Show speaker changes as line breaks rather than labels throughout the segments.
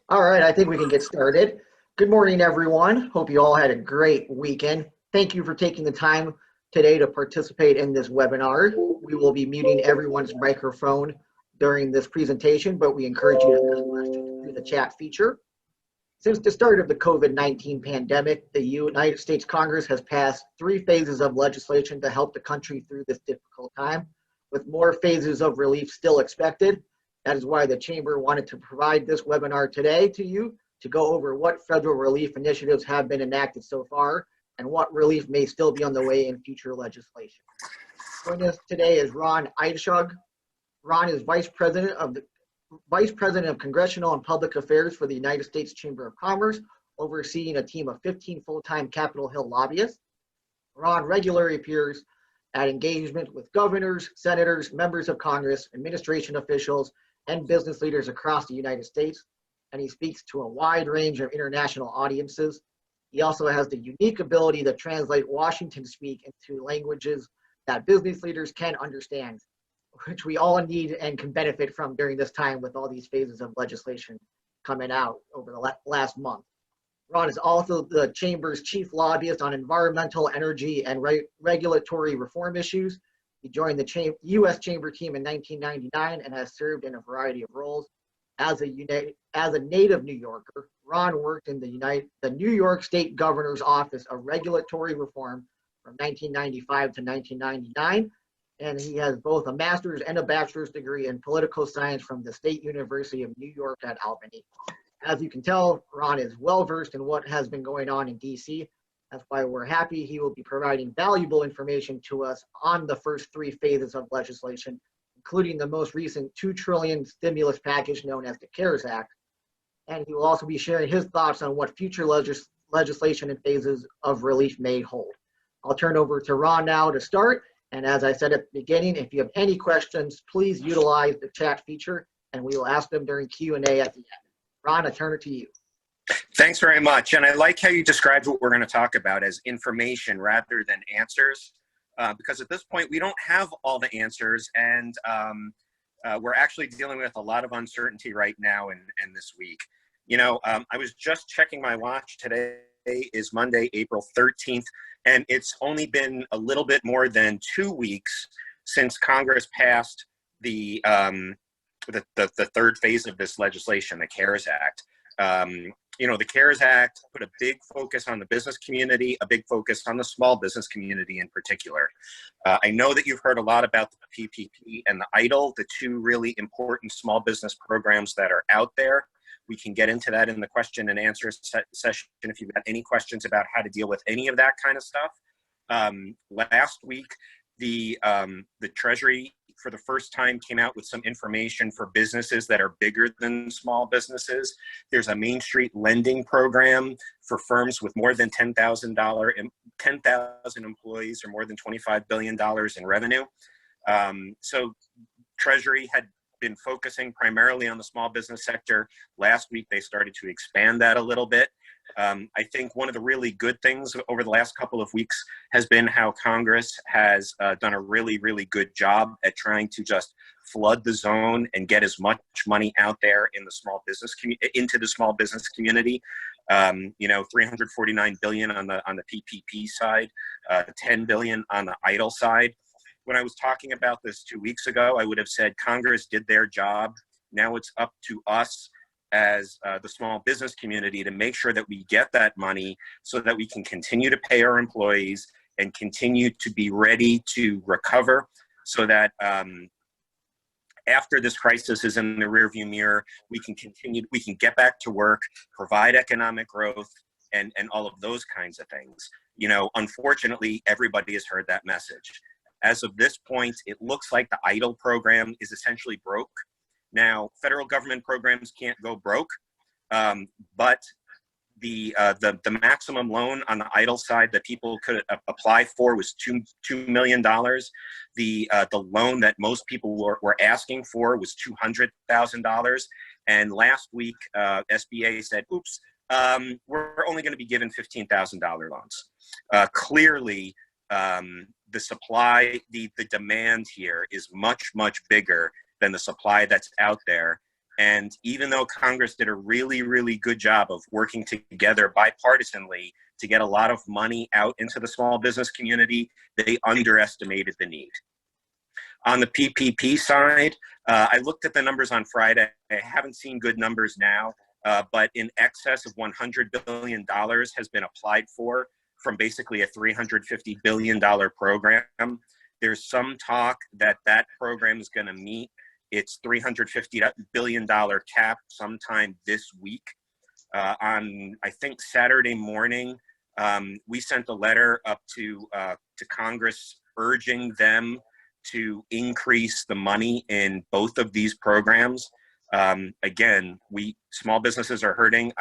All right, I think we can get started. Good morning, everyone. Hope you all had a great weekend. Thank you for taking the time today to participate in this webinar. We will be muting everyone's microphone during this presentation, but we encourage you to ask questions through the chat feature. Since the start of the COVID-19 pandemic, the United States Congress has passed 3 phases of legislation to help the country through this difficult time, with more phases of relief still expected. That is why the Chamber wanted to provide this webinar today to you to go over what federal relief initiatives have been enacted so far and what relief may still be on the way in future legislation. Joining us today is Ron Eidshaug. Ron is Vice President of Congressional and Public Affairs for the United States Chamber of Commerce, overseeing a team of 15 full-time Capitol Hill lobbyists. Ron regularly appears at engagement with governors, senators, members of Congress, administration officials, and business leaders across the United States, and he speaks to a wide range of international audiences. He also has the unique ability to translate Washington speak into languages that business leaders can understand, which we all need and can benefit from during this time with all these phases of legislation coming out over the last month. Ron is also the Chamber's chief lobbyist on environmental, energy, and regulatory reform issues. He joined the U.S. Chamber team in 1999 and has served in a variety of roles. As a native New Yorker, Ron worked in the New York State Governor's Office of Regulatory Reform from 1995 to 1999, and he has both a master's and a bachelor's degree in political science from the State University of New York at Albany. As you can tell, Ron is well-versed in what has been going on in D.C. That's why we're happy he will be providing valuable information to us on the first 3 phases of legislation, including the most recent $2 trillion stimulus package known as the CARES Act. And he will also be sharing his thoughts on what future legislation and phases of relief may hold. I'll turn over to Ron now to start. And as I said at the beginning, if you have any questions, please utilize the chat feature and we will ask them during Q&A at the end. Ron, I turn it to you.
Thanks very much. And I like how you described what we're going to talk about as information rather than answers, because at this point, we don't have all the answers. And we're actually dealing with a lot of uncertainty right now and this week. You know, I was just checking my watch. Today is Monday, April 13th, and it's only been a little bit more than 2 weeks since Congress passed the third phase of this legislation, the CARES Act. You know, the CARES Act put a big focus on the business community, a big focus on the small business community in particular. I know that you've heard a lot about the PPP and the EIDL, the 2 really important small business programs that are out there. We can get into that in the question and answer session if you've got any questions about how to deal with any of that kind of stuff. Last week, the Treasury, for the first time, came out with some information for businesses that are bigger than small businesses. There's a Main Street lending program for firms with more than 10,000 employees or more than $25 billion in revenue. So Treasury had been focusing primarily on the small business sector. Last week, they started to expand that a little bit. I think one of the really good things over the last couple of weeks has been how Congress has done a really, really good job at trying to just flood the zone and get as much money out there in the small business into the small business community. You know, $349 billion on the PPP side, $10 billion on the EIDL side. When I was talking about this 2 weeks ago, I would have said Congress did their job. Now it's up to us as the small business community to make sure that we get that money so that we can continue to pay our employees and continue to be ready to recover so that after this crisis is in the rearview mirror, we can get back to work, provide economic growth, and all of those kinds of things. You know, unfortunately, everybody has heard that message. As of this point, it looks like the EIDL program is essentially broke. Now, federal government programs can't go broke, but the maximum loan on the EIDL side that people could apply for was $2 million. The loan that most people were asking for was $200,000. And last week, SBA said, oops, we're only going to be given $15,000 loans. Clearly, the supply, the demand here is much, much bigger than the supply that's out there. And even though Congress did a really, really good job of working together bipartisanly to get a lot of money out into the small business community, they underestimated the need. On the PPP side, I looked at the numbers on Friday. I haven't seen good numbers now, but in excess of $100 billion has been applied for from basically a $350 billion program. There's some talk that that program is going to meet its $350 billion cap sometime this week. On, I think, Saturday morning, we sent a letter up to Congress urging them to increase the money in both of these programs. Again, small businesses are hurting.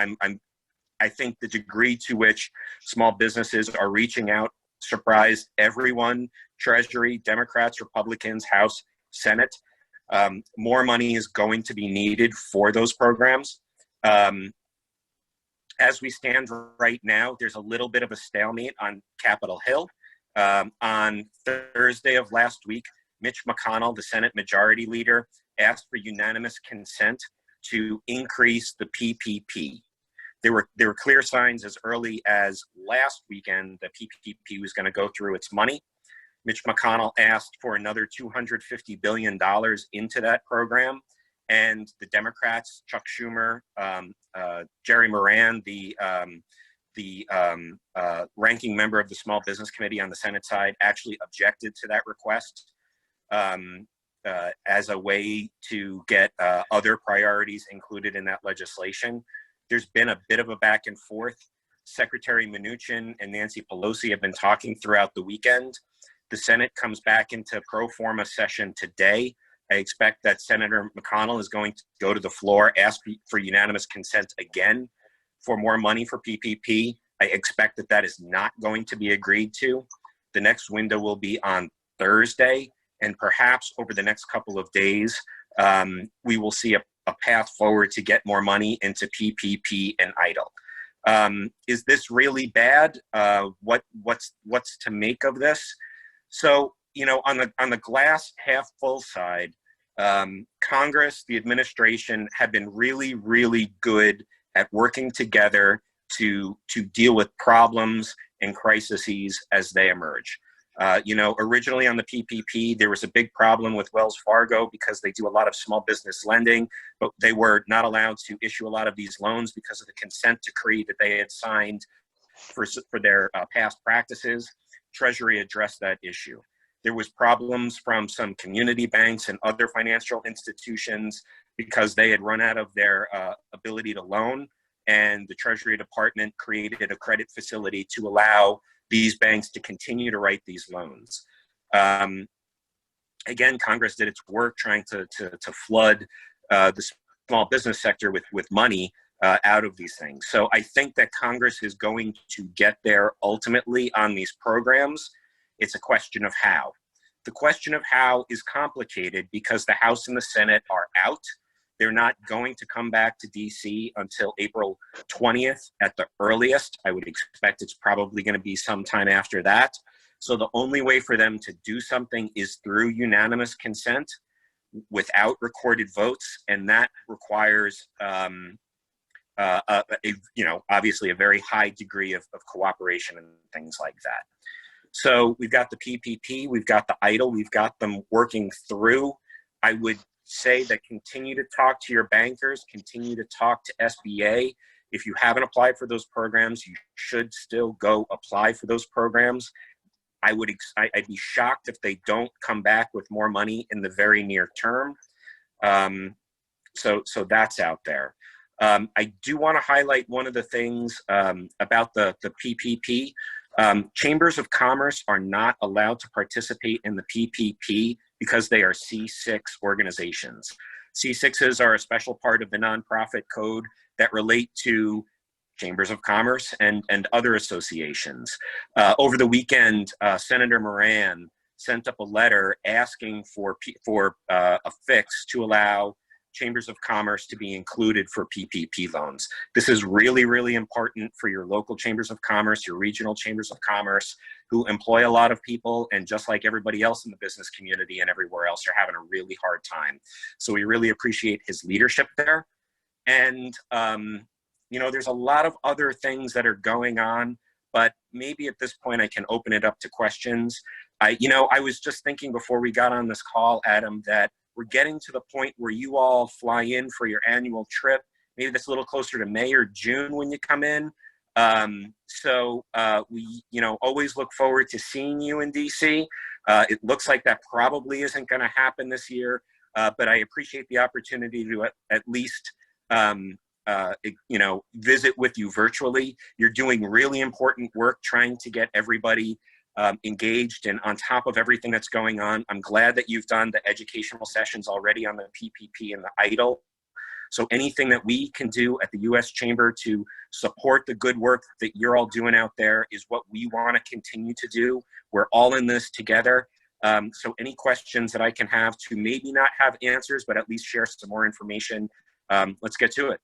I think the degree to which small businesses are reaching out surprised everyone: Treasury, Democrats, Republicans, House, Senate. More money is going to be needed for those programs. As we stand right now, there's a little bit of a stalemate on Capitol Hill. On Thursday of last week, Mitch McConnell, the Senate Majority Leader, asked for unanimous consent to increase the PPP. There were clear signs as early as last weekend that PPP was going to go through its money. Mitch McConnell asked for another $250 billion into that program, and the Democrats, Chuck Schumer, Jerry Moran, the ranking member of the Small Business Committee on the Senate side, actually objected to that request as a way to get other priorities included in that legislation. There's been a bit of a back and forth. Secretary Mnuchin and Nancy Pelosi have been talking throughout the weekend. The Senate comes back into pro forma session today. I expect that Senator McConnell is going to go to the floor, ask for unanimous consent again for more money for PPP. I expect that that is not going to be agreed to. The next window will be on Thursday, and perhaps over the next couple of days, we will see a path forward to get more money into PPP and EIDL. Is this really bad? What's to make of this? So, you know, on the glass half full side, Congress, the administration have been really, really good at working together to deal with problems and crises as they emerge. You know, originally on the PPP, there was a big problem with Wells Fargo because they do a lot of small business lending, but they were not allowed to issue a lot of these loans because of the consent decree that they had signed for their past practices. Treasury addressed that issue. There was problems from some community banks and other financial institutions because they had run out of their ability to loan, and the Treasury Department created a credit facility to allow these banks to continue to write these loans. Again, Congress did its work trying to flood the small business sector with money out of these things. So I think that Congress is going to get there ultimately on these programs. It's a question of how. The question of how is complicated because the House and the Senate are out. They're not going to come back to DC until April 20th at the earliest. I would expect it's probably going to be sometime after that. So the only way for them to do something is through unanimous consent without recorded votes, and that requires obviously a very high degree of cooperation and things like that. So we've got the PPP, we've got the EIDL, we've got them working through. I would say that continue to talk to your bankers, continue to talk to SBA. If you haven't applied for those programs, you should still go apply for those programs. I'd be shocked if they don't come back with more money in the very near term. So that's out there. I do want to highlight one of the things about the PPP. Chambers of Commerce are not allowed to participate in the PPP because they are C6 organizations. C6s are a special part of the nonprofit code that relate to chambers of commerce and other associations. Over the weekend, Senator Moran sent up a letter asking for a fix to allow chambers of commerce to be included for PPP loans. This is really, really important for your local chambers of commerce, your regional chambers of commerce, who employ a lot of people, and just like everybody else in the business community and everywhere else, are having a really hard time. So we really appreciate his leadership there. And, you know, there's a lot of other things that are going on, but maybe at this point I can open it up to questions. I was just thinking before we got on this call, Adam, that we're getting to the point where you all fly in for your annual trip. Maybe that's a little closer to May or June when you come in. We, always look forward to seeing you in DC. It looks like that probably isn't going to happen this year, but I appreciate the opportunity to at least, visit with you virtually. You're doing really important work trying to get everybody engaged and on top of everything that's going on. I'm glad that you've done the educational sessions already on the PPP and the EIDL. So anything that we can do at the U.S. Chamber to support the good work that you're all doing out there is what we want to continue to do. We're all in this together. So any questions that I can have to maybe not have answers, but at least share some more information, let's get to it.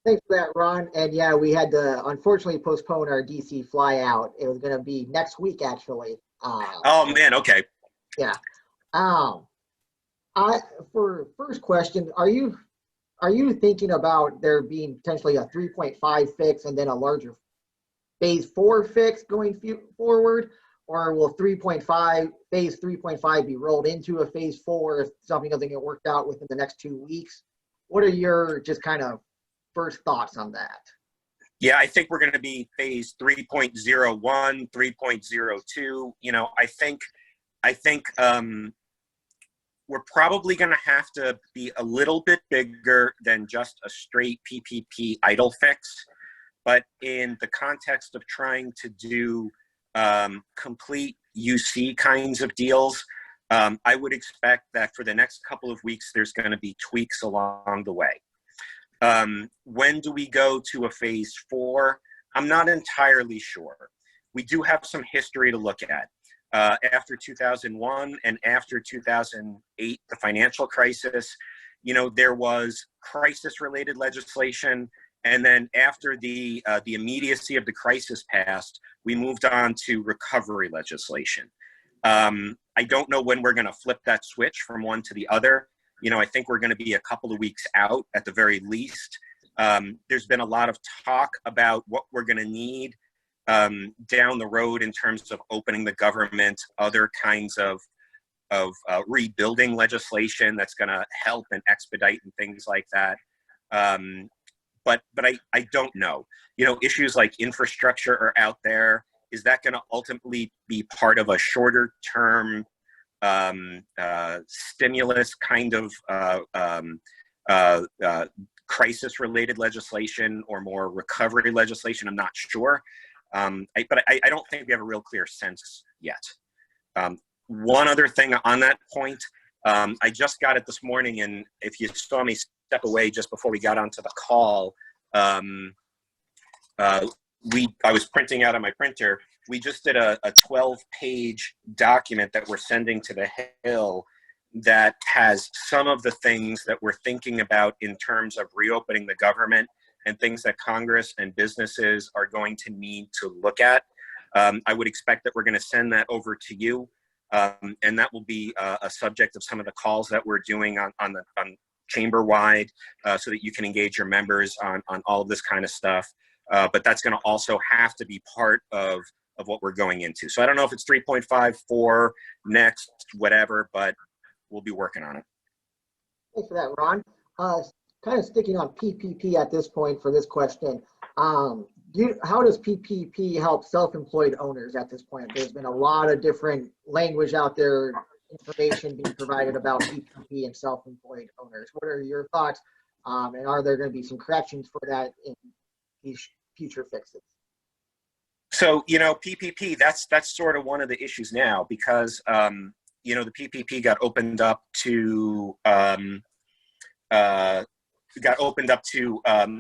Thanks for that, Ron. And yeah, we had to unfortunately postpone our DC fly out. It was going to be next week, actually.
Oh man, okay.
Yeah. For first question, are you thinking about there being potentially a 3.5 fix and then a larger phase 4 fix going forward, or will phase 3.5 be rolled into a phase 4 if something doesn't get worked out within the next 2 weeks? What are your just kind of first thoughts on that?
Yeah, I think we're going to be phase 3.01, 3.02. I think we're probably going to have to be a little bit bigger than just a straight PPP EIDL fix. But in the context of trying to do complete UC kinds of deals, I would expect that for the next couple of weeks, there's going to be tweaks along the way. When do we go to a phase 4? I'm not entirely sure. We do have some history to look at. After 2001 and after 2008, the financial crisis, there was crisis-related legislation. And then after the immediacy of the crisis passed, we moved on to recovery legislation. I don't know when we're going to flip that switch from one to the other. I think we're going to be a couple of weeks out at the very least. There's been a lot of talk about what we're going to need down the road in terms of opening the government, other kinds of rebuilding legislation that's going to help and expedite and things like that. But I don't know. Issues like infrastructure are out there. Is that going to ultimately be part of a shorter term stimulus kind of crisis-related legislation or more recovery legislation? I'm not sure. But I don't think we have a real clear sense yet. One other thing on that point, I just got it this morning, and if you saw me step away just before we got onto the call, I was printing out on my printer. We just did a 12-page document that we're sending to the Hill that has some of the things that we're thinking about in terms of reopening the government and things that Congress and businesses are going to need to look at. I would expect that we're going to send that over to you, and that will be a subject of some of the calls that we're doing on chamber-wide, so that you can engage your members on all of this kind of stuff. But that's going to also have to be part of what we're going into. So I don't know if it's 3.5, 4, next, whatever, but we'll be working on it.
Thanks for that, Ron. Kind of sticking on PPP at this point for this question. How does PPP help self-employed owners at this point? There's been a lot of different language out there, information being provided about PPP and self-employed owners. What are your thoughts? And are there going to be some corrections for that in these future fixes?
So, PPP, that's sort of one of the issues now because, the PPP got opened up to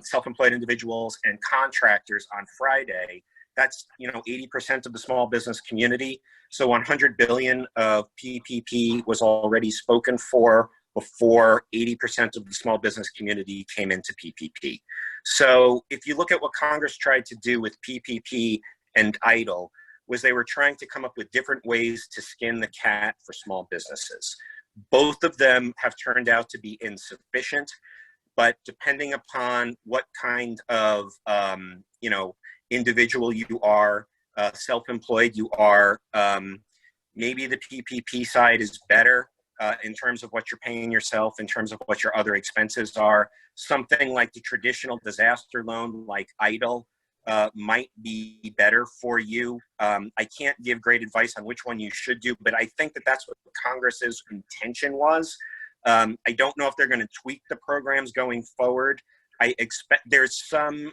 self-employed individuals and contractors on Friday. That's 80% of the small business community. So 100 billion of PPP was already spoken for before 80% of the small business community came into PPP. So if you look at what Congress tried to do with PPP and EIDL, was they were trying to come up with different ways to skin the cat for small businesses. Both of them have turned out to be insufficient, but depending upon what kind of individual you are, self-employed you are, maybe the PPP side is better in terms of what you're paying yourself, in terms of what your other expenses are. Something like the traditional disaster loan like EIDL might be better for you. I can't give great advice on which one you should do, but I think that that's what Congress's intention was. I don't know if they're going to tweak the programs going forward. I expect there's some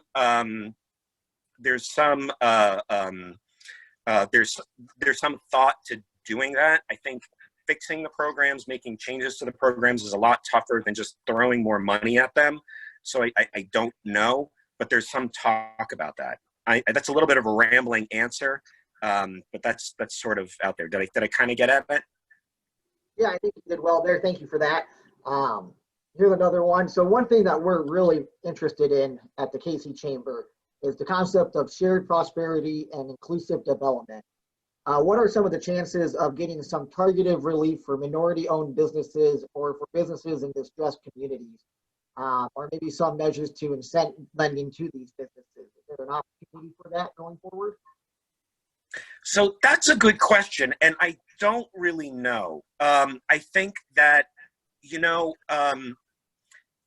thought to doing that. I think fixing the programs, making changes to the programs is a lot tougher than just throwing more money at them. So I don't know, but there's some talk about that. That's a little bit of a rambling answer, but that's sort of out there. Did I kind of get at it?
Yeah, I think you did well there. Thank you for that. Here's another one. So one thing that we're really interested in at the KC Chamber is the concept of shared prosperity and inclusive development. What are some of the chances of getting some targeted relief for minority-owned businesses or for businesses in distressed communities? Or maybe some measures to incent lending to these businesses? Is there an opportunity for that going forward?
So that's a good question, and I don't really know. I think that,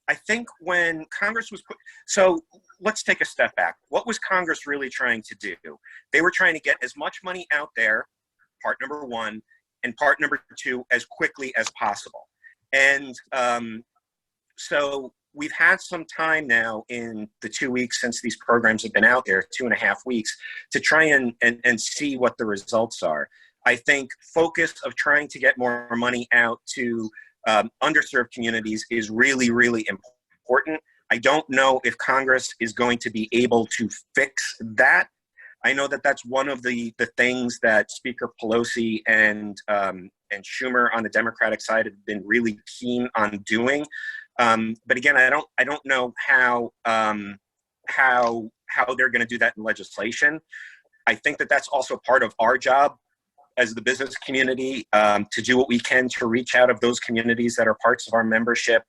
I think when Congress was so let's take a step back. What was Congress really trying to do? They were trying to get as much money out there, part number one, and part number two, as quickly as possible. And so we've had some time now in the 2 weeks since these programs have been out there, 2.5 weeks, to try and see what the results are. I think focus of trying to get more money out to underserved communities is really, really important. I don't know if Congress is going to be able to fix that. I know that that's one of the things that Speaker Pelosi and Schumer on the Democratic side have been really keen on doing. But again, I don't know how they're going to do that in legislation. I think that that's also part of our job as the business community, to do what we can to reach out of those communities that are parts of our membership,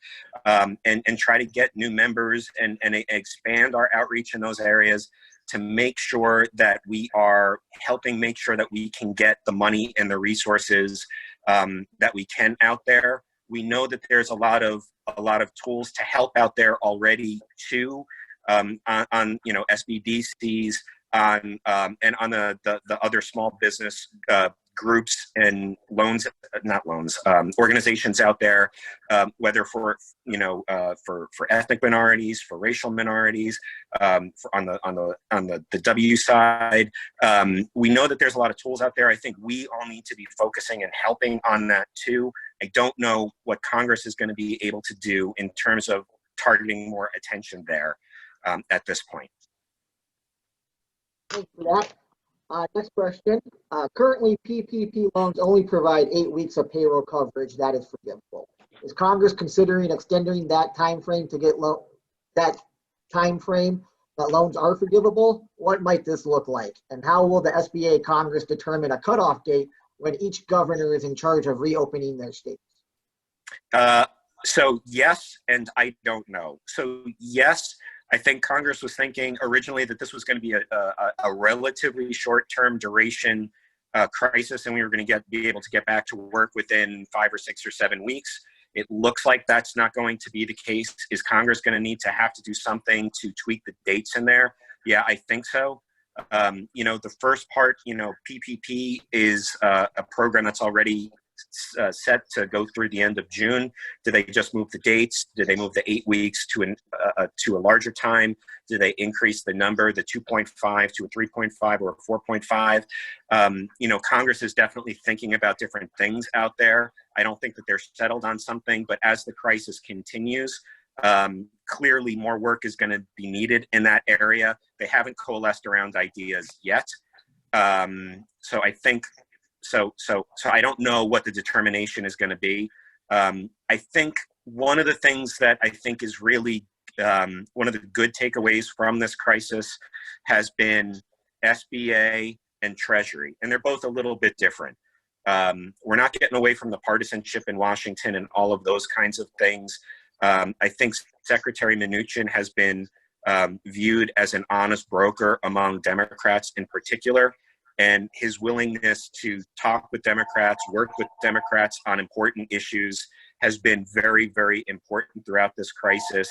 and try to get new members and expand our outreach in those areas to make sure that we are helping make sure that we can get the money and the resources that we can out there. We know that there's a lot of tools to help out there already too, on SBDCs, and on the other small business groups and organizations out there, whether for ethnic minorities, for racial minorities, on the W side. We know that there's a lot of tools out there. I think we all need to be focusing and helping on that too. I don't know what Congress is going to be able to do in terms of targeting more attention there at this point.
Thanks for that. Next question. Currently, PPP loans only provide 8 weeks of payroll coverage that is forgivable. Is Congress considering extending that time frame to get that loans are forgivable? What might this look like? And how will the SBA Congress determine a cutoff date when each governor is in charge of reopening their states?
So yes, and I don't know. So yes, I think Congress was thinking originally that this was going to be a relatively short-term duration crisis, and we were going to be able to get back to work within 5 or 6 or 7 weeks. It looks like that's not going to be the case. Is Congress going to have to do something to tweak the dates in there? Yeah, I think so. The first part, PPP is a program that's already set to go through the end of June. Did they just move the dates? Did they move the 8 weeks to a larger time? Did they increase the number, the 2.5 to a 3.5 or a 4.5? Congress is definitely thinking about different things out there. I don't think that they're settled on something, but as the crisis continues, clearly more work is going to be needed in that area. They haven't coalesced around ideas yet. So I think So I don't know what the determination is going to be. I think one of the things that I think is really one of the good takeaways from this crisis has been SBA and Treasury, and they're both a little bit different. We're not getting away from the partisanship in Washington and all of those kinds of things. I think Secretary Mnuchin has been viewed as an honest broker among Democrats in particular, and his willingness to talk with Democrats, work with Democrats on important issues has been very, very important throughout this crisis.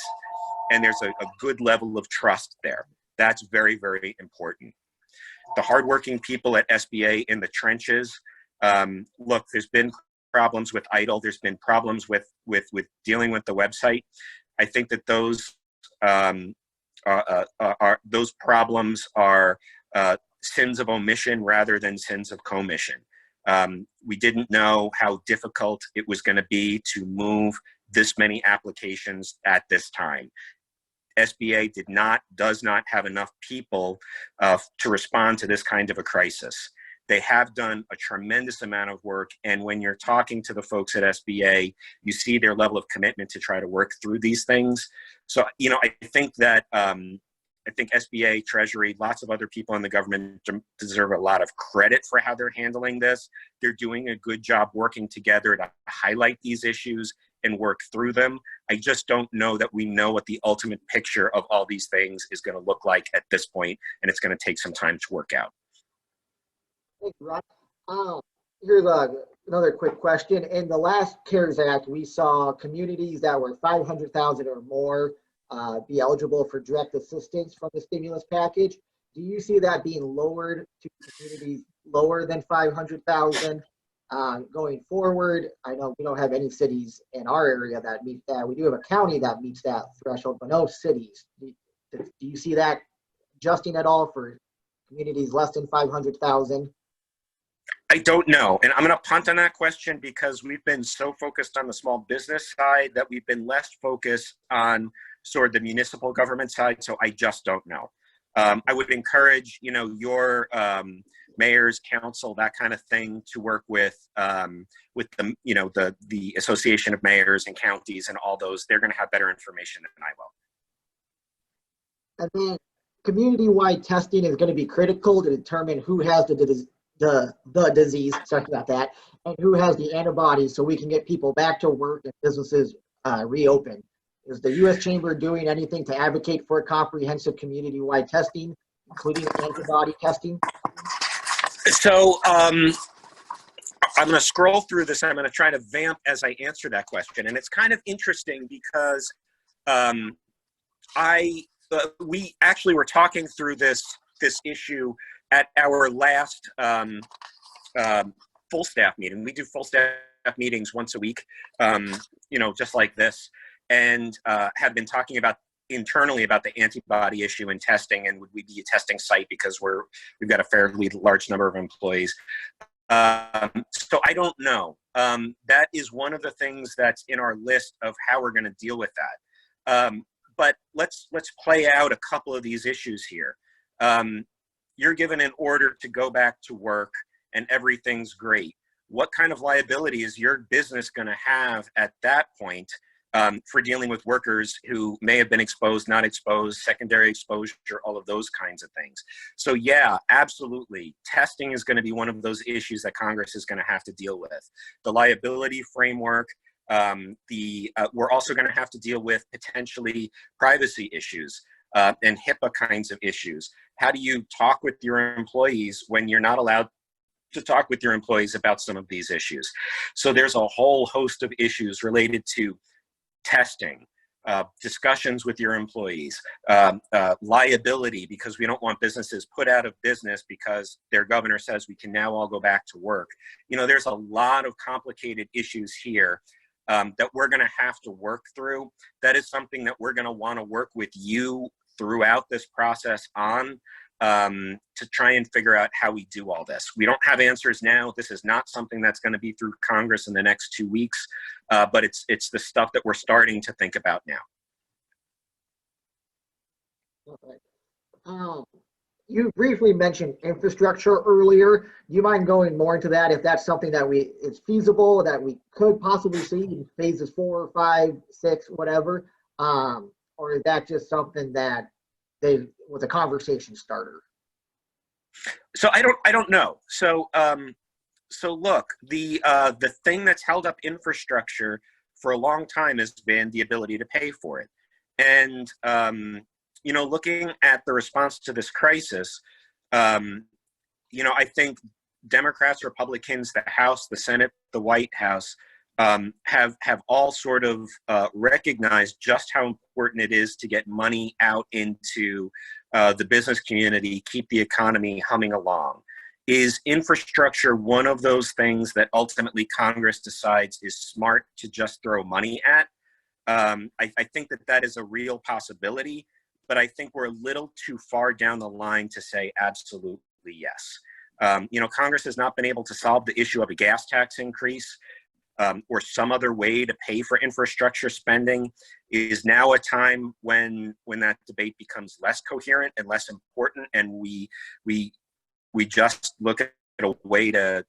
And there's a good level of trust there. That's very, very important. The hardworking people at SBA in the trenches, look, there's been problems with IDLE. There's been problems with dealing with the website. I think that those problems are sins of omission rather than sins of commission. We didn't know how difficult it was going to be to move this many applications at this time. SBA does not have enough people to respond to this kind of a crisis. They have done a tremendous amount of work, and when you're talking to the folks at SBA, you see their level of commitment to try to work through these things. So, you know, I think that I think SBA, Treasury, lots of other people in the government deserve a lot of credit for how they're handling this. They're doing a good job working together to highlight these issues and work through them. I just don't know that we know what the ultimate picture of all these things is going to look like at this point, and it's going to take some time to work out.
Thank you, Ron. Here's another quick question. In the last CARES Act, we saw communities that were 500,000 or more be eligible for direct assistance from the stimulus package. Do you see that being lowered to communities lower than 500,000 going forward? I know we don't have any cities in our area that meet that. We do have a county that meets that threshold, but no cities. Do you see that adjusting at all for communities less than 500,000?
I don't know. And I'm going to punt on that question because we've been so focused on the small business side that we've been less focused on sort of the municipal government side. So I just don't know. I would encourage, you know, your mayors, council, that kind of thing to work with the, you know, the Association of Mayors and Counties and all those. They're going to have better information than I will.
And then community-wide testing is going to be critical to determine who has the disease, sorry about that, and who has the antibodies so we can get people back to work and businesses reopen. Is the U.S. Chamber doing anything to advocate for comprehensive community-wide testing, including antibody testing?
So I'm going to scroll through this. I'm going to try to vamp as I answer that question. And it's kind of interesting because we actually were talking through this issue at our last full staff meeting. We do full staff meetings once a week, you know, just like this, and have been talking about internally about the antibody issue and testing, and would we be a testing site because we've got a fairly large number of employees. So I don't know. That is one of the things that's in our list of how we're going to deal with that. But let's play out a couple of these issues here. You're given an order to go back to work and everything's great. What kind of liability is your business going to have at that point for dealing with workers who may have been exposed, not exposed, secondary exposure, all of those kinds of things? So yeah, absolutely. Testing is going to be one of those issues that Congress is going to have to deal with. The liability framework, we're also going to have to deal with potentially privacy issues and HIPAA kinds of issues. How do you talk with your employees when you're not allowed to talk with your employees about some of these issues? So there's a whole host of issues related to testing, discussions with your employees, liability, because we don't want businesses put out of business because their governor says we can now all go back to work. You know, there's a lot of complicated issues here that we're going to have to work through. That is something that we're going to want to work with you throughout this process on to try and figure out how we do all this. We don't have answers now. This is not something that's going to be through Congress in the next 2 weeks, but it's the stuff that we're starting to think about now.
Okay. You briefly mentioned infrastructure earlier. Do you mind going more into that if that's something that it's feasible that we could possibly see in phases 4, 5, 6, whatever? Or is that just something that was a conversation starter?
So I don't know. So look, the thing that's held up infrastructure for a long time has been the ability to pay for it. And looking at the response to this crisis, I think Democrats, Republicans, the House, the Senate, the White House have all sort of recognized just how important it is to get money out into the business community, keep the economy humming along. Is infrastructure one of those things that ultimately Congress decides is smart to just throw money at? I think that is a real possibility, but I think we're a little too far down the line to say absolutely yes. Congress has not been able to solve the issue of a gas tax increase or some other way to pay for infrastructure spending. Is now a time when that debate becomes less coherent and less important, and we just look at a way to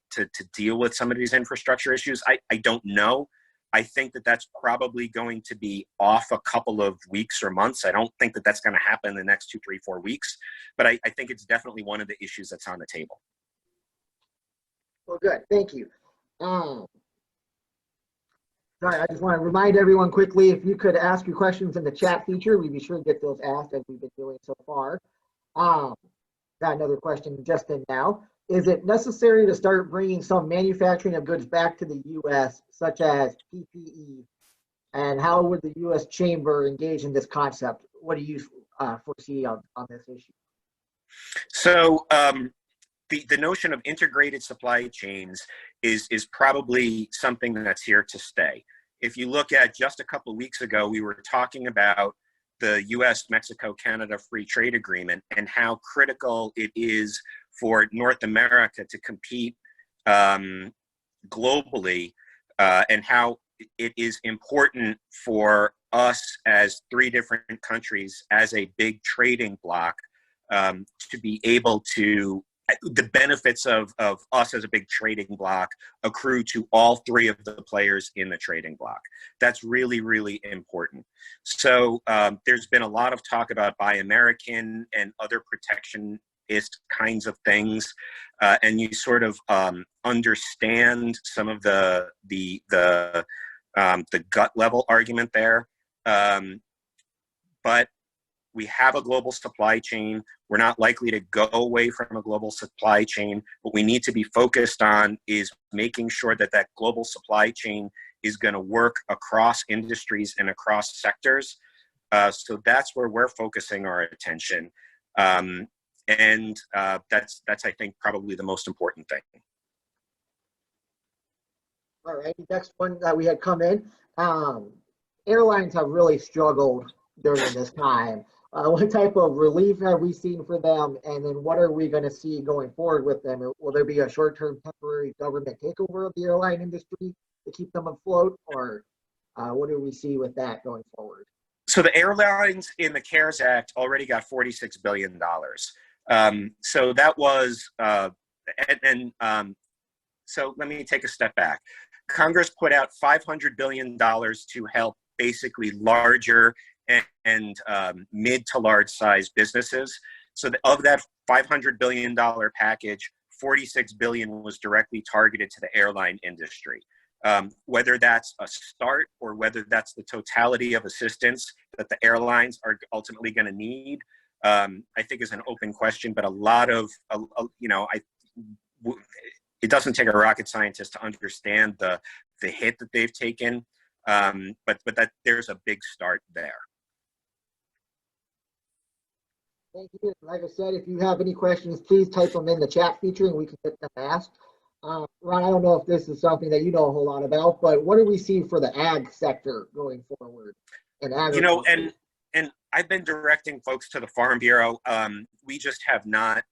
deal with some of these infrastructure issues? I don't know. I think that's probably going to be off a couple of weeks or months. I don't think that's going to happen in the next 2, 3, 4 weeks, but I think it's definitely one of the issues that's on the table.
Well, good. Thank you. Sorry, I just want to remind everyone quickly, if you could ask your questions in the chat feature, we'd be sure to get those asked as we've been doing so far. Got another question just in now. Is it necessary to start bringing some manufacturing of goods back to the U.S., such as PPE? And how would the U.S. Chamber engage in this concept? What do you foresee on this issue?
So the notion of integrated supply chains is probably something that's here to stay. If you look at just a couple of weeks ago, we were talking about the U.S. Mexico-Canada Free Trade Agreement and how critical it is for North America to compete globally, and how it is important for us as 3 different countries as a big trading bloc to be able to, the benefits of us as a big trading bloc accrue to all 3 of the players in the trading bloc. That's really, really important. So there's been a lot of talk about Buy American and other protectionist kinds of things, and you sort of understand some of the gut level argument there. But we have a global supply chain. We're not likely to go away from a global supply chain. What we need to be focused on is making sure that global supply chain is going to work across industries and across sectors. So that's where we're focusing our attention. And that's I think, probably the most important thing.
All right, next one that we had come in. Airlines have really struggled during this time. What type of relief have we seen for them? And then what are we going to see going forward with them? Will there be a short-term temporary government takeover of the airline industry to keep them afloat? Or what do we see with that going forward?
So the airlines in the CARES Act already got $46 billion. So that was, so let me take a step back. Congress put out $500 billion to help basically larger and mid to large size businesses. So of that $500 billion package, $46 billion was directly targeted to the airline industry. Whether that's a start or whether that's the totality of assistance that the airlines are ultimately going to need, I think is an open question. But a lot of, it doesn't take a rocket scientist to understand the hit that they've taken, but that there's a big start there.
Thank you. Like I said, if you have any questions, please type them in the chat feature and we can get them asked. Ron, I don't know if this is something that you know a whole lot about, but what do we see for the ag sector going forward? And
and I've been directing folks to the Farm Bureau. We just have not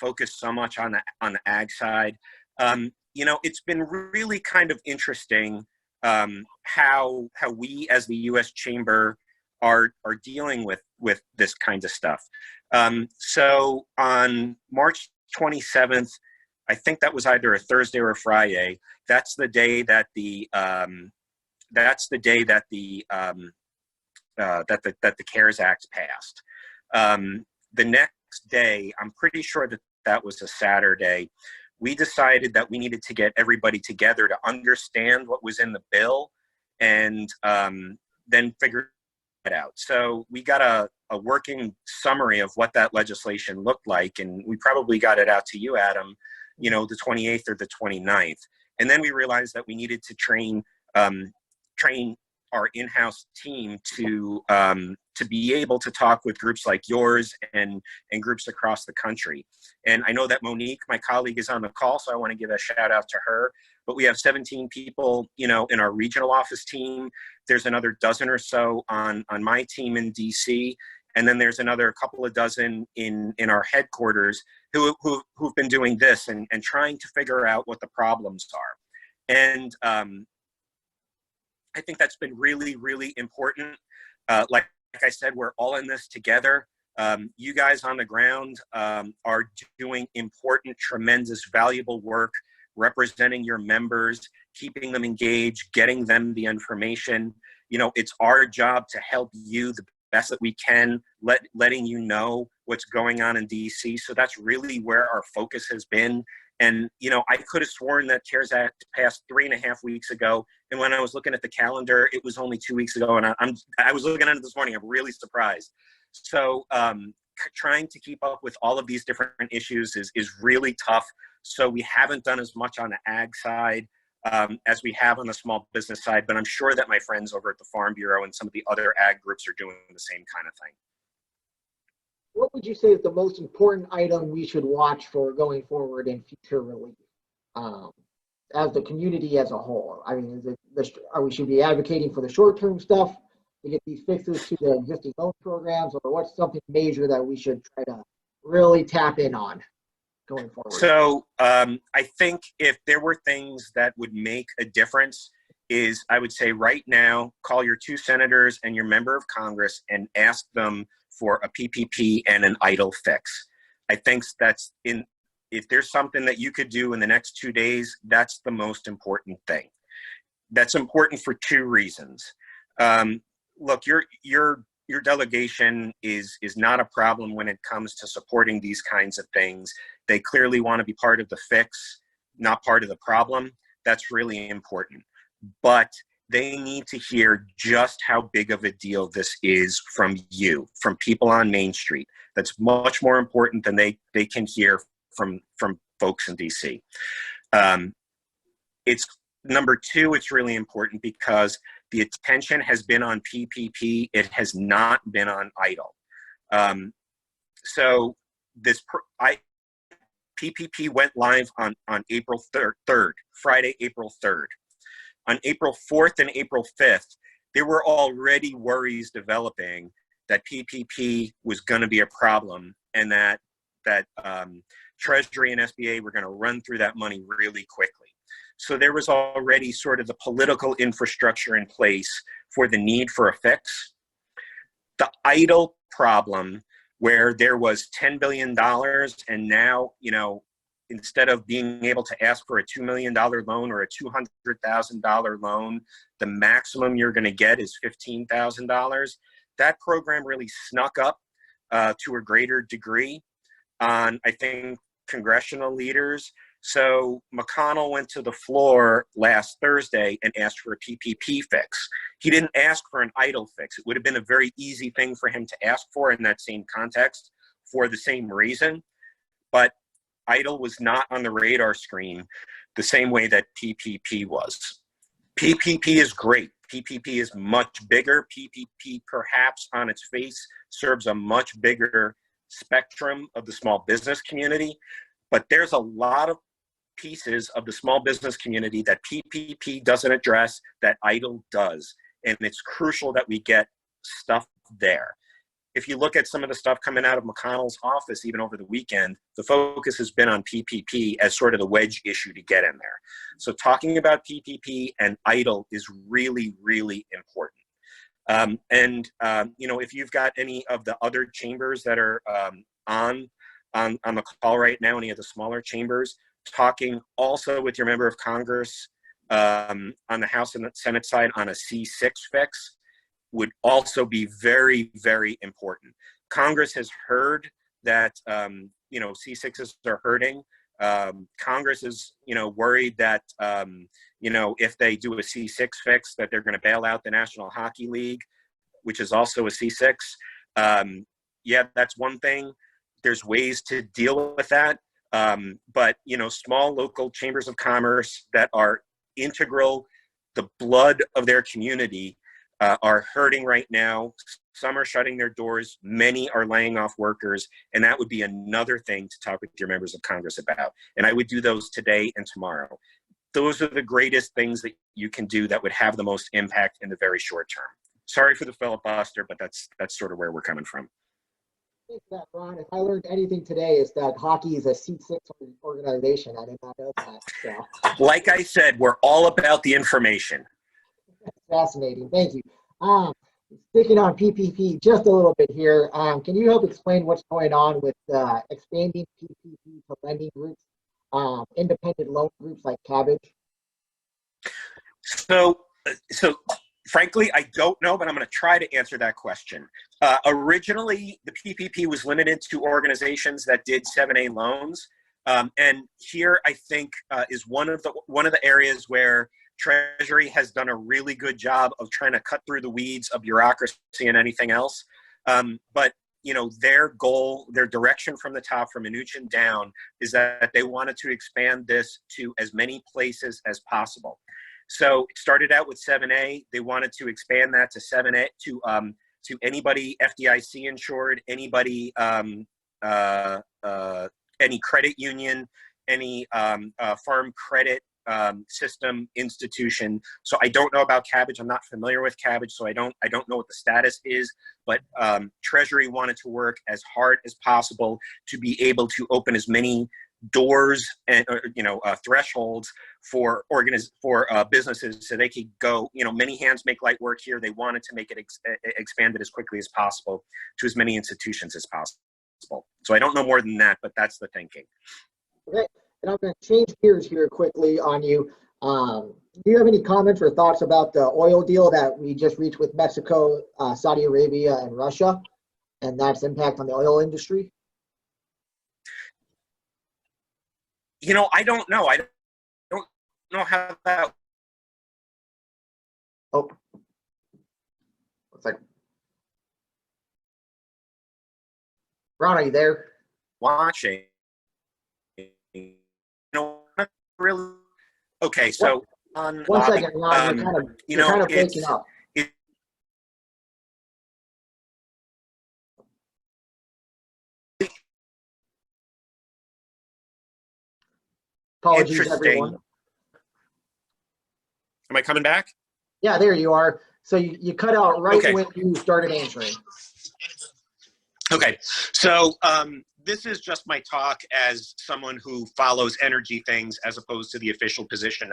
focused so much on the ag side. It's been really kind of interesting how we as the U.S. Chamber are dealing with this kind of stuff. So on March 27th, I think that was either a Thursday or a Friday. That's the day that the CARES Act passed. The next day, I'm pretty sure that that was a Saturday, we decided that we needed to get everybody together to understand what was in the bill and then figure it out. So we got a working summary of what that legislation looked like, and we probably got it out to you, Adam, you know, the 28th or the 29th. And then we realized that we needed to train our in-house team to be able to talk with groups like yours and groups across the country. And I know that Monique, my colleague, is on the call, so I want to give a shout out to her. But we have 17 people, you know, in our regional office team. There's another dozen or so on my team in DC. And then there's another couple of dozen in our headquarters who've been doing this and trying to figure out what the problems are. And I think that's been really, really important. Like I said, we're all in this together. You guys on the ground are doing important, tremendous, valuable work, representing your members, keeping them engaged, getting them the information. You know, it's our job to help you the best that we can, letting you know what's going on in DC. So that's really where our focus has been. And, you know, I could have sworn that CARES Act passed 3.5 weeks ago. And when I was looking at the calendar, it was only 2 weeks ago. And I was looking at it this morning. I'm really surprised. So trying to keep up with all of these different issues is really tough. So we haven't done as much on the ag side as we have on the small business side. But I'm sure that my friends over at the Farm Bureau and some of the other ag groups are doing the same kind of thing.
What would you say is the most important item we should watch for going forward in future relief as the community as a whole? I mean, we should be advocating for the short-term stuff to get these fixes to the existing loan programs, or what's something major that we should try to really tap in on going forward?
So I think if there were things that would make a difference is, I would say right now, call your 2 senators and your member of Congress and ask them for a PPP and an EIDL fix. I think if there's something that you could do in the next 2 days, that's the most important thing. That's important for 2 reasons. Look, your delegation is not a problem when it comes to supporting these kinds of things. They clearly want to be part of the fix, not part of the problem. That's really important. But they need to hear just how big of a deal this is from you, from people on Main Street. That's much more important than they can hear from folks in DC. It's number 2, it's really important because the attention has been on PPP. It has not been on EIDL. So PPP went live on April 3rd, Friday, April 3rd. On April 4th and April 5th, there were already worries developing that PPP was going to be a problem and that Treasury and SBA were going to run through that money really quickly. So there was already sort of the political infrastructure in place for the need for a fix. The EIDL problem, where there was $10 billion and now, you know, instead of being able to ask for a $2 million loan or a $200,000 loan, the maximum you're going to get is $15,000. That program really snuck up to a greater degree on, I think, congressional leaders. So McConnell went to the floor last Thursday and asked for a PPP fix. He didn't ask for an EIDL fix. It would have been a very easy thing for him to ask for in that same context for the same reason. But EIDL was not on the radar screen the same way that PPP was. PPP is great. PPP is much bigger. PPP perhaps on its face serves a much bigger spectrum of the small business community, but there's a lot of pieces of the small business community that PPP doesn't address that EIDL does, and it's crucial that we get stuff there. If you look at some of the stuff coming out of McConnell's office, even over the weekend, the focus has been on PPP as sort of the wedge issue to get in there. So talking about PPP and EIDL is really, really important. If you've got any of the other chambers that are on the call right now, any of the smaller chambers, talking also with your member of Congress on the House and the Senate side on a C6 fix would also be very, very important. Congress has heard that, C6s are hurting. Congress is, worried that, if they do a C6 fix, that they're going to bail out the National Hockey League, which is also a C6. Yeah, that's one thing. There's ways to deal with that. But small local chambers of commerce that are integral, the blood of their community, are hurting right now. Some are shutting their doors. Many are laying off workers. And that would be another thing to talk with your members of Congress about. And I would do those today and tomorrow. Those are the greatest things that you can do that would have the most impact in the very short term. Sorry for the filibuster, but that's sort of where we're coming from.
Thanks for that, Ron. If I learned anything today, is that hockey is a C6 organization. I did not know that. So.
Like I said, we're all about the information.
That's fascinating. Thank you. Sticking on PPP just a little bit here, can you help explain what's going on with expanding PPP to lending groups, independent loan groups like Cabbage?
So frankly, I don't know, but I'm going to try to answer that question. Originally, the PPP was limited to organizations that did 7A loans, and here I think is one of the areas where Treasury has done a really good job of trying to cut through the weeds of bureaucracy and anything else. But their goal, their direction from the top, from Mnuchin down, is that they wanted to expand this to as many places as possible. So it started out with 7A. They wanted to expand that to 7A to anybody FDIC insured, anybody, any credit union, any farm credit system institution. So I don't know about Cabbage. I'm not familiar with Cabbage, so I don't know what the status is. But Treasury wanted to work as hard as possible to be able to open as many doors and thresholds for businesses, so they could go. Many hands make light work here. They wanted to make it expanded as quickly as possible to as many institutions as possible. So I don't know more than that, but that's the thinking.
Okay. And I'm going to change gears here quickly on you. Do you have any comments or thoughts about the oil deal that we just reached with Mexico, Saudi Arabia, and Russia, and that's impact on the oil industry?
I don't know. I don't know how that.
Oh, looks like Ron, are you there?
Watching. Really. Okay, so
one second, Ron. You're kind of breaking up. Apologies, everyone.
Am I coming back?
Yeah, there you are. So you cut out right when you started answering.
Okay, so this is just my talk as someone who follows energy things as opposed to the official position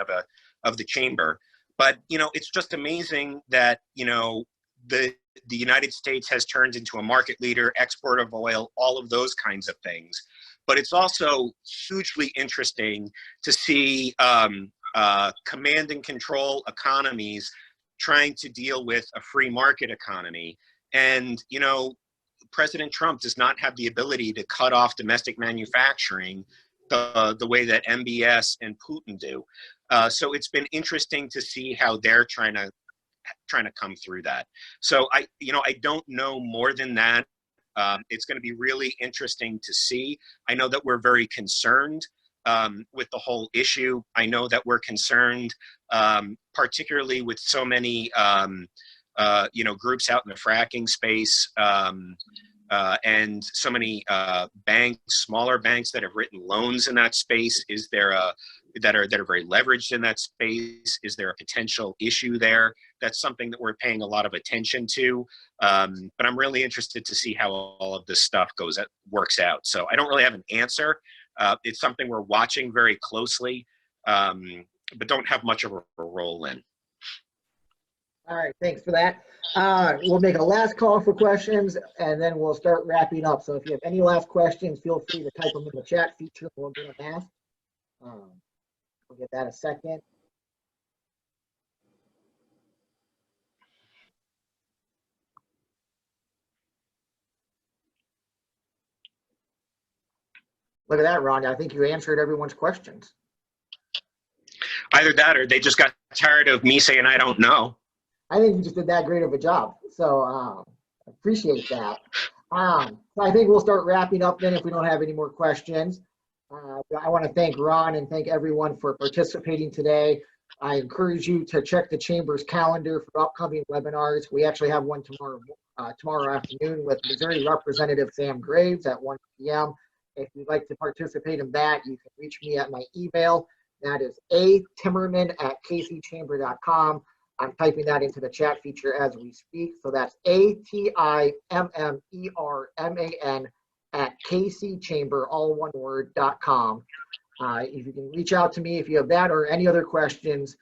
of the chamber. But it's just amazing that the United States has turned into a market leader, export of oil, all of those kinds of things. But it's also hugely interesting to see command and control economies trying to deal with a free market economy. And, President Trump does not have the ability to cut off domestic manufacturing the way that MBS and Putin do. So it's been interesting to see how they're trying to come through that. So I don't know more than that. It's going to be really interesting to see. I know that we're very concerned with the whole issue. I know that we're concerned, particularly with so many, groups out in the fracking space, and so many banks, smaller banks that have written loans in that space. Is there that are very leveraged in that space? Is there a potential issue there? That's something that we're paying a lot of attention to. But I'm really interested to see how all of this stuff works out. So I don't really have an answer. It's something we're watching very closely, but don't have much of a role in.
All right, thanks for that. We'll make a last call for questions and then we'll start wrapping up. So if you have any last questions, feel free to type them in the chat feature. We'll get them asked. We'll get that a second. Look at that, Ron. I think you answered everyone's questions.
Either that or they just got tired of me saying I don't know.
I think you just did that great of a job. So appreciate that. So I think we'll start wrapping up then if we don't have any more questions. I want to thank Ron and thank everyone for participating today. I encourage you to check the Chamber's calendar for upcoming webinars. We actually have one tomorrow afternoon with Missouri Representative Sam Graves at 1 p.m. If you'd like to participate in that, you can reach me at my email. That is atimmerman@kcchamber.com. I'm typing that into the chat feature as we speak. So that's ATIMMERMAN@kcchamber, all one word, .com. If you can reach out to me if you have that or any other questions.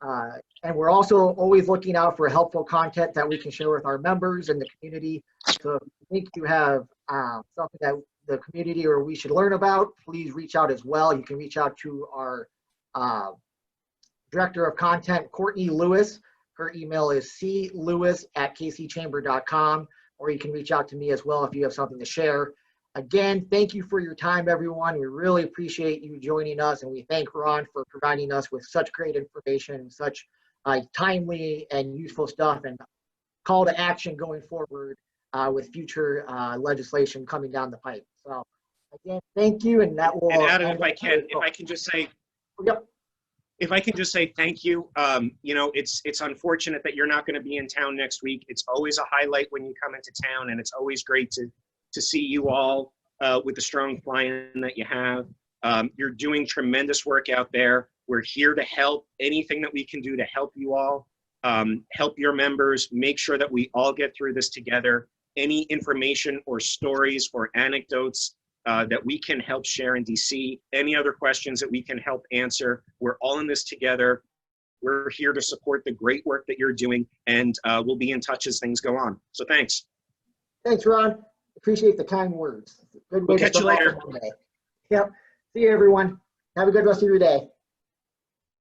And we're also always looking out for helpful content that we can share with our members and the community. So if you think you have something that the community or we should learn about, please reach out as well. You can reach out to our Director of Content, Courtney Lewis. Her email is clewis@kcchamber.com, or you can reach out to me as well if you have something to share. Again, thank you for your time, everyone. We really appreciate you joining us, and we thank Ron for providing us with such great information, such timely and useful stuff, and call to action going forward with future legislation coming down the pipe. So again, thank you, and that will.
And Adam, if I can just say.
Yep.
If I can just say thank you. You know, it's unfortunate that you're not going to be in town next week. It's always a highlight when you come into town, and it's always great to see you all with the strong fly-in that you have. You're doing tremendous work out there. We're here to help. Anything that we can do to help you all, help your members, make sure that we all get through this together. Any information or stories or anecdotes that we can help share in DC, any other questions that we can help answer. We're all in this together. We're here to support the great work that you're doing, and we'll be in touch as things go on. So thanks.
Thanks, Ron. Appreciate the kind words. Good way
We'll
to
catch you
start
later.
off Monday. Yep. See you, everyone. Have a good rest of your day.